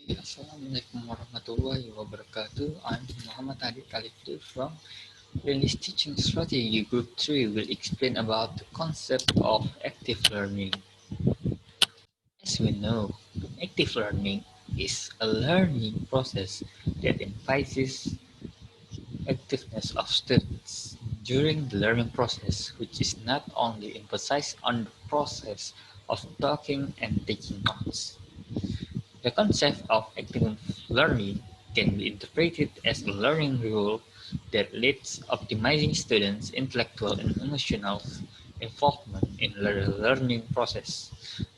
Assalamualaikum warahmatullahi wabarakatuh. I'm Muhammad Alifti from English Teaching Strategy Group 3 will explain about the concept of active learning. As we know, active learning is a learning process that emphasizes activeness of students during the learning process, which is not only emphasized on the process of talking and taking notes. The concept of active learning can be interpreted as a learning rule that leads optimizing students' intellectual and emotional involvement in the learning process,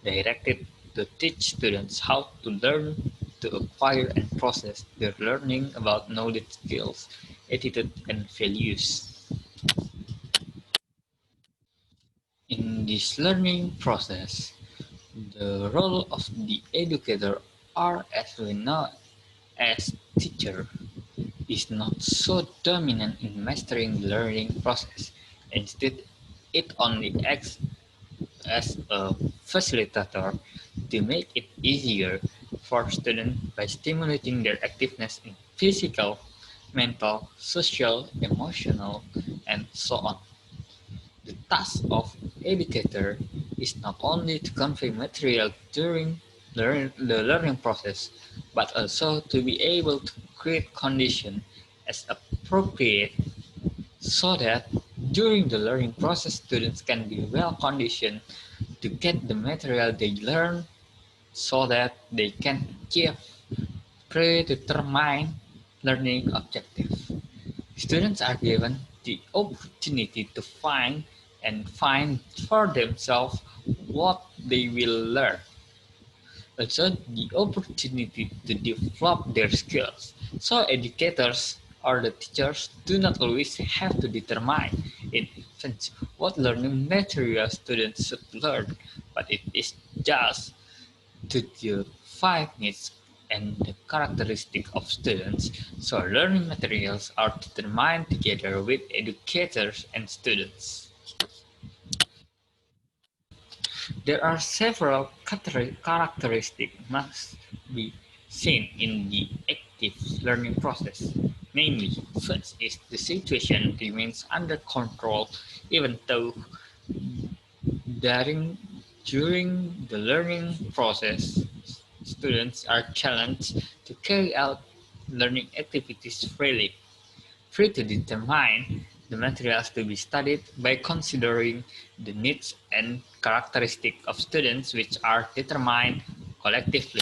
directed to teach students how to learn, to acquire and process their learning about knowledge, skills, attitude, and values. In this learning process, the role of the educator, or as we know as teacher, is not so dominant in mastering the learning process. Instead, it only acts as a facilitator to make it easier for students by stimulating their activeness in physical, mental, social, emotional, and so on. The task of educator is not only to convey material during the learning process, but also to be able to create conditions as appropriate so that during the learning process students can be well conditioned to get the material they learn so that they can achieve predetermined learning objectives. Students are given the opportunity to find for themselves what they will learn, also the opportunity to develop their skills. So educators or the teachers do not always have to determine in advance what learning material students should learn, but it is just to the five needs and the characteristic of students. So learning materials are determined together with educators and students. There are several characteristics must be seen in the active learning process. Namely, first is the situation remains under control even though during, during the learning process, students are challenged to carry out learning activities freely, free to determine the materials to be studied by considering the needs and characteristics of students which are determined collectively.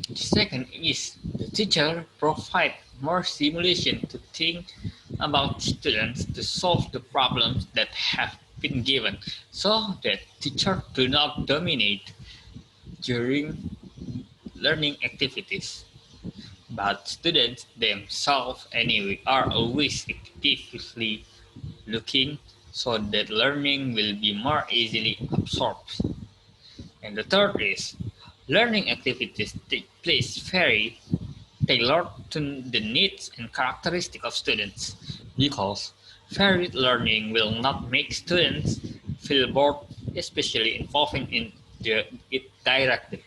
The second is the teacher provide more stimulation to think about students to solve the problems that have been given so that teachers do not dominate during learning activities. But students themselves anyway are always actively looking so that learning will be more easily absorbed. And the third is learning activities take place very tailored to the needs and characteristics of students because varied learning will not make students feel bored, especially involving it directly.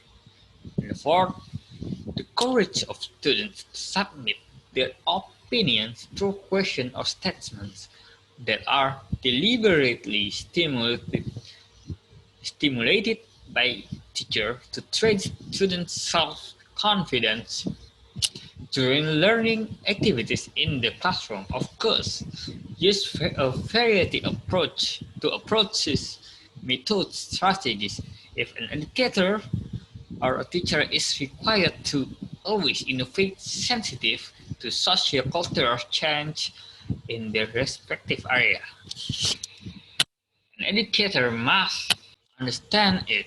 And the fourth, the courage of students to submit their opinions through questions or statements that are deliberately stimulated by teacher to train students' self-confidence during learning activities in the classroom. Of course, use a variety approach to approaches, methods, strategies. If an educator or a teacher is required to always innovate sensitive to socio-cultural change in their respective area. An educator must understand it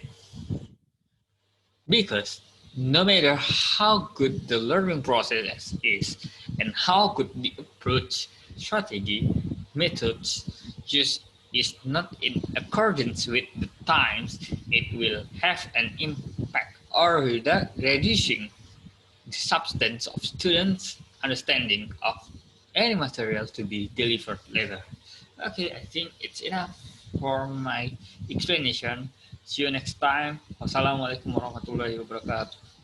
because no matter how good the learning process is and how good the approach, strategy, methods used is not in accordance with the times, it will have an impact or reducing the substance of students' understanding of any material to be delivered later. Okay, I think it's enough for my explanation. See you next time. Wassalamualaikum warahmatullahi wabarakatuh.